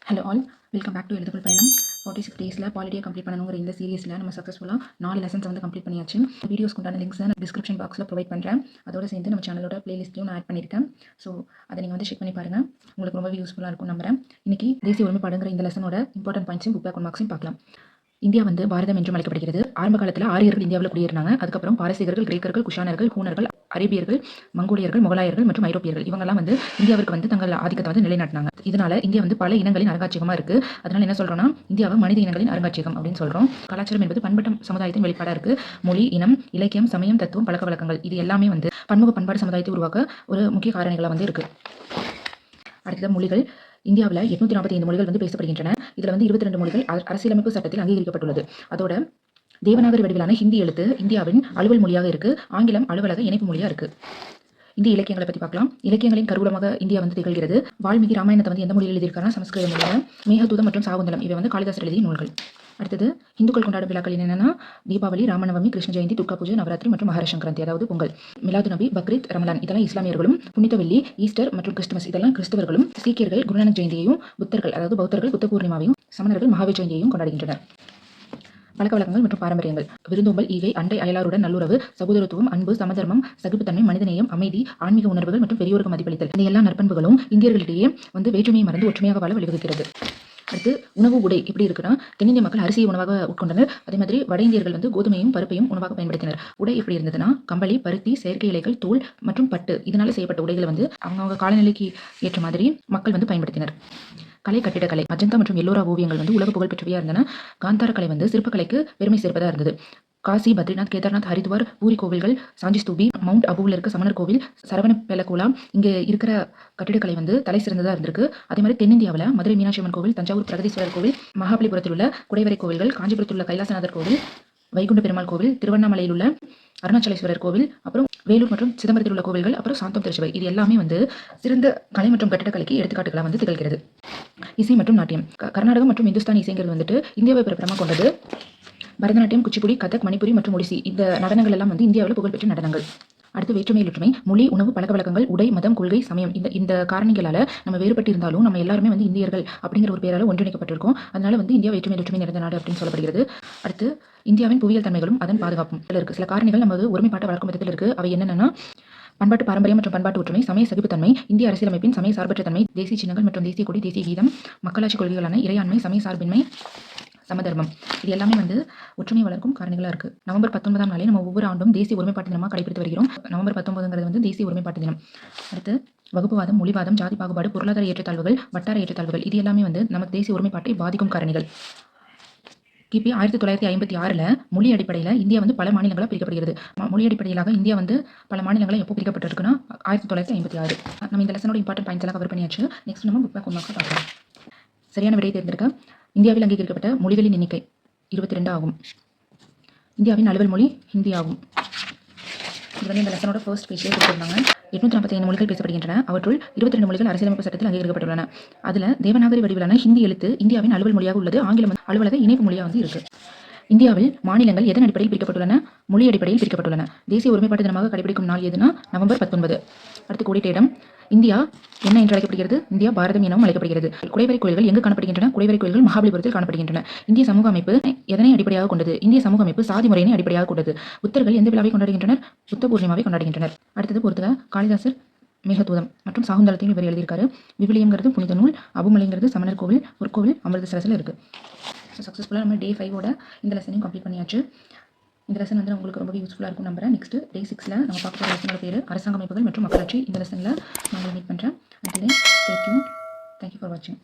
Hello all, welcome back to எழுதுகோள் பயணம். 46 டேஸில் பாலிட்டியை கம்ப்ளீட் பண்ணணுங்கிற இந்த சீரியஸில் நம்ம சக்ஸஸ்ஃபுல்லாக 4 லெசன்ஸ் வந்து கம்ப்ளீட் பண்ணியாச்சு. வீடியோஸ்க்கு உண்டான லிங்க்ஸை நான் டிஸ்கிரிப்ஷன் பாக்ஸில் ப்ரொவைட் பண்ணுறேன். அதோடு சேர்ந்து நம்ம சேனலோட பிளேலிஸ்ட்லையும் நான் ஆட் பண்ணியிருக்கேன். ஸோ அதை நீங்கள் வந்து செக் பண்ணி பாருங்கள். உங்களுக்கு ரொம்ப யூஸ்ஃபுல்லாக இருக்கும் நம்புறேன். இன்றைக்கி தேசிய ஒருமைப்பாடுங்கிற இந்த லெசனோட இம்பார்ட்டன்ட் பாயிண்ட்ஸையும் புக் பேக் மார்க்ஸையும் பார்க்கலாம். இந்தியா வந்து பாரதம் என்றும் அழைக்கப்படுகிறது. ஆரம்ப காலத்தில் ஆரியர்கள் இந்தியாவில் குடியேறினாங்க. அதுக்கப்புறம் பாரசீகர்கள், கிரேக்கர்கள், குஷானர்கள், ஹூனர்கள், அரேபியர்கள், மங்கோலியர்கள், முகலாயர்கள் மற்றும் ஐரோப்பியர்கள் இவங்கெல்லாம் வந்து இந்தியாவிற்கு வந்து தங்கள் ஆதிக்கத்தை வந்து நிலைநாட்டினாங்க. இதனால இந்தியா வந்து பல இனங்களின் அருங்காட்சியகமாக இருக்குது. அதனால என்ன சொல்கிறோம்னா, இந்தியாவை மனித இனங்களின் அருங்காட்சியகம் அப்படின்னு சொல்கிறோம். கலாச்சாரம் என்பது பண்பட்ட சமுதாயத்தின் வெளிப்பாடாக இருக்குது. மொழி, இனம், இலக்கியம், சமயம், தத்துவம், பழக்க வழக்கங்கள் இது எல்லாமே வந்து பன்முக பண்பாடு சமுதாயத்தை உருவாக்க ஒரு முக்கிய காரணிகளாக வந்து இருக்குது. அடுத்தது மொழிகள். இந்தியாவில் 845 மொழிகள் வந்து பேசப்படுகின்றன. இதில் வந்து 22 மொழிகள் அரசியலமைப்பு சட்டத்தில் அங்கீகரிக்கப்பட்டுள்ளது. அதோட தேவநாகரி வடிவிலான ஹிந்தி எழுத்து இந்தியாவின் அலுவல் மொழியாக இருக்குது. ஆங்கிலம் அலுவலக இணைப்பு மொழியாக இருக்குது. இந்திய இலக்கியங்களை பற்றி பார்க்கலாம். இலக்கியங்களின் கருவூலமாக இந்தியா வந்து திகழ்கிறது. வால்மீகி ராமாயணத்தை வந்து எந்த மொழியில் எழுதியிருக்காருன்னா சமஸ்கிருத மொழியில். மேகதூதம் மற்றும் சாகுந்தலம் இவை வந்து காளிதாசர் எழுதிய நூல்கள். அடுத்தது இந்துக்கள் கொண்டாடும் விழாக்கள் என்னென்னா தீபாவளி, ராமநவமி, கிருஷ்ண ஜெயந்தி, துர்கா பூஜை, நவராத்திரி மற்றும் மகர சங்கராந்தி அதாவது பொங்கல். மிலாது நபி, பக்ரீத், ரமலான் இதெல்லாம் இஸ்லாமியர்களும், புனித வெள்ளி, ஈஸ்டர் மற்றும் கிறிஸ்துமஸ் இதெல்லாம் கிறிஸ்தவர்களும், சீக்கியர்கள் குருநானக் ஜெயந்தியையும், புத்தர்கள் அதாவது பௌத்தர்கள் புத்த பூர்ணிமாவையும், சமணர்கள் மகாவீர் ஜெயந்தியையும் கொண்டாடுகின்றனர். பழக்க வழக்கங்கள் மற்றும் பாரம்பரியங்கள். விருந்தோம்பல், ஈகை, அண்டை அயலாருடன் நல்லுறவு, சகோதரத்துவம், அன்பு, சமதர்மம், சகிப்புத்தன்மை, மனிதநேயம், அமைதி, ஆன்மீக உணர்வுகள் மற்றும் பெரியோருக்கு மதிப்பளித்தல் இந்த எல்லா நற்பண்புகளும் இந்தியர்களிடையே வந்து வேற்றுமையை மறந்து ஒற்றுமையாக வாழ வழிவகுக்கிறது. அடுத்து உணவு, உடை எப்படி இருக்குன்னா தென்னிந்திய மக்கள் அரிசியை உணவாக உட்கொண்டனர். அதே மாதிரி வட இந்தியர்கள் வந்து கோதுமையும் பருப்பையும் உணவாக பயன்படுத்தினர். உடை எப்படி இருந்ததுன்னா கம்பளி, பருத்தி, செயற்கை இலைகள், தோல் மற்றும் பட்டு இதனால செய்யப்பட்ட உடைகளை வந்து அவங்க காலநிலைக்கு ஏற்ற மாதிரி மக்கள் வந்து பயன்படுத்தினர். கலை, கட்டிடக்கலை. அஜந்தா மற்றும் எல்லோரா ஓவியங்கள் வந்து உலக புகழ் பெற்றவையாக இருந்தன. காந்தார கலை வந்து சிற்பக்கலைக்கு பெருமை சேர்ப்பதாக இருந்தது. காசி, பத்ரிநாத், கேதார்நாத், ஹரித்வார், பூரி கோவில்கள், சாஞ்சி ஸ்தூபி, மவுண்ட் அபுவில் இருக்க சமணர் கோவில், சரவண பெலகோலா இங்கே இருக்கிற கட்டிடக்கலை வந்து தலை சிறந்ததாக இருந்திருக்கு. அதே மாதிரி தென்னிந்தியாவில் மதுரை மீனாட்சி அம்மன் கோவில், தஞ்சாவூர் பிரகதீஸ்வரர் கோவில், மகாபலிபுரத்தில் உள்ள குடைவரை கோவில்கள், காஞ்சிபுரத்தில் உள்ள கைலாசநாதர் கோவில், வைகுண்ட பெருமாள் கோவில், திருவண்ணாமலையில் உள்ள அருணாச்சலேஸ்வரர் கோவில், அப்புறம் வேலூர் மற்றும் சிதம்பரத்தில் உள்ள கோவில்கள், அப்புறம் சாந்தம் திருச்சபை இது எல்லாமே வந்து சிறந்த கலை மற்றும் கட்டிடக்கலைக்கு எடுத்துக்காட்டுகளாக வந்து திகழ்கிறது. இசை மற்றும் நாட்டியம். கர்நாடகம் மற்றும் இந்துஸ்தானி இசைங்கிறது வந்துட்டு இந்தியாவை பிறப்பிடமாக கொண்டது. பரதநாட்டியம், குச்சிப்புடி, கதக், மணிப்புரி மற்றும் ஒடிசி இந்த நடனங்கள் எல்லாம் வந்து இந்தியாவில் புகழ்பெற்ற நடனங்கள். அடுத்து வேற்றுமை ஒற்றுமை. மொழி, உணவு, பழக்க வழக்கங்கள், உடை, மதம், கொள்கை, சமயம் இந்த காரணிகளால் நம்ம வேறுபட்டு இருந்தாலும் நம்ம எல்லாருமே வந்து இந்தியர்கள் அப்படிங்கிற ஒரு பேரால் ஒன்றிணைக்கப்பட்டிருக்கோம். அதனால வந்து இந்தியா வேற்றுமை ஒற்றுமை நிறைந்த நாடு அப்படின்னு சொல்லப்படுகிறது. அடுத்து இந்தியாவின் புவியியல் தன்மைகளும் அதன் பாதுகாப்பும் இருக்கு. சில காரணிகள் நம்ம ஒருமைப்பாட்டை வளர்க்கும் விதத்தில் இருக்கு. அவை என்னென்னா பண்பாட்டு பாரம்பரியம் மற்றும் பண்பாட்டு ஒற்றுமை, சமய சகிப்புத்தன்மை, இந்திய அரசியலமைப்பின் சமய சார்பற்ற தன்மை, தேசிய சின்னங்கள் மற்றும் தேசிய கொடி, தேசிய கீதம், மக்களாட்சி கொள்கைகளான இறையாண்மை, சமய சார்பின்மை, சமதர்மம் இது எல்லாமே வந்து ஒற்றுமை வளர்க்கும் காரணிகளாக இருக்குது. நவம்பர் 19ஆம் நாளே நம்ம ஒவ்வொரு ஆண்டும் தேசிய ஒருமைப்பாட்டு தினமாக கடைபிடித்து வருகிறோம். நவம்பர் 19 வந்து தேசிய ஒருமைப்பாட்டு தினம். அடுத்து வகுப்புவாதம், மொழிவாதம், ஜாதி பாகுபாடு, பொருளாதார ஏற்றத்தாழ்வுகள், வட்டார ஏற்றத்தாழ்வுகள் இது எல்லாமே வந்து நமக்கு தேசிய ஒருமைப்பாட்டை பாதிக்கும் காரணிகள். கிபி 1956 மொழி அடிப்படையில் இந்தியா வந்து பல மாநிலங்களாக பிரிக்கப்படுகிறது. மொழி அடிப்படையிலாக இந்தியா வந்து பல மாநிலங்களை எப்போ பிரிக்கப்பட்டிருக்குன்னா 1956. நம்ம இந்த லெசனோட இம்பார்ட்டன்ட் பாயிண்ட்ஸ் எல்லாம் கவர் பண்ணியாச்சு. நெக்ஸ்ட் நம்ம புக் பேக் பார்க்கலாம். சரியான விடையை தேர்ந்தெடுக்க. இந்தியாவில் அங்கீகரிக்கப்பட்ட மொழிகளின் எண்ணிக்கை 22 ஆகும். இந்தியாவின் அலுவல் மொழி ஹிந்தி ஆகும். இது வந்து இந்த லெசனோட ஃபர்ஸ்ட் பேஜ்லேயே கொடுத்துருந்தாங்க. 845 மொழிகள் பேசப்படுகின்றன. அவற்றுள் 22 மொழிகள் அரசியலமைப்பு சட்டத்தில் அங்கீகரிக்கப்பட்டுள்ளன. அதில் தேவநாகரி வடிவிலான ஹிந்தி எழுத்து இந்தியாவின் அலுவல் மொழியாக உள்ளது. ஆங்கிலம் அலுவலக இணைப்பு மொழியாக வந்து இருக்கு. இந்தியாவில் மாநிலங்கள் எதன் அடிப்படையில் பிரிக்கப்பட்டுள்ளன? மொழி அடிப்படையில் பிரிக்கப்பட்டுள்ளன. தேசிய ஒருமைப்பாட்டு தினமாக கடைபிடிக்கும் நாள் எதுனா நவம்பர் 19. அடுத்து கோடிட்டேடம். இந்தியா என்ன என்று அழைக்கப்படுகிறது? இந்தியா பாரதம் எனவும் அழைக்கப்படுகிறது. குடைவரை கோயில்கள் எங்கு காணப்படுகின்றன? குடைவரை கோயில்கள் மகாபலிபுரத்தில் காணப்படுகின்றன. இந்திய சமூக அமைப்பு எதனை அடிப்படையாக கொண்டது? இந்திய சமூக அமைப்பு சாதி முறையினை அடிப்படையாக கொண்டது. புத்தர்கள் எந்த விழாவை கொண்டாடுகின்றனர்? புத்த பூர்ணிமாவை கொண்டாடுகின்றனர். அடுத்தது பொறுத்துக. காளிதாசர் மேகதூதம் மற்றும் சாகுந்தலத்தையும் இவர் எழுதியிருக்காரு. விவிலியம்ங்கிறது புனித நூல், அபுமலைங்கிறது சமணர் கோவில், ஒரு கோவில் அமிர்தசரஸில் இருக்குது. ஸோ சக்ஸஸ்ஃபுல்லாக நம்ம டே 5ஓட இந்த லெசனையும் கம்ப்ளீட் பண்ணியாச்சு. இந்த லெசன் வந்து உங்களுக்கு ரொம்ப யூஸ்ஃபுல்லாக இருக்கும் நம்புறேன். நெக்ஸ்ட்டு டே 6 நம்ம பார்க்க போகிற லெசனோட பேர் அரசாங்க அமைப்புகள் மற்றும் மக்களாட்சி. இந்த லெசனில் நான் மீட் பண்ணுறேன். Until then, stay tuned. Thank you for watching.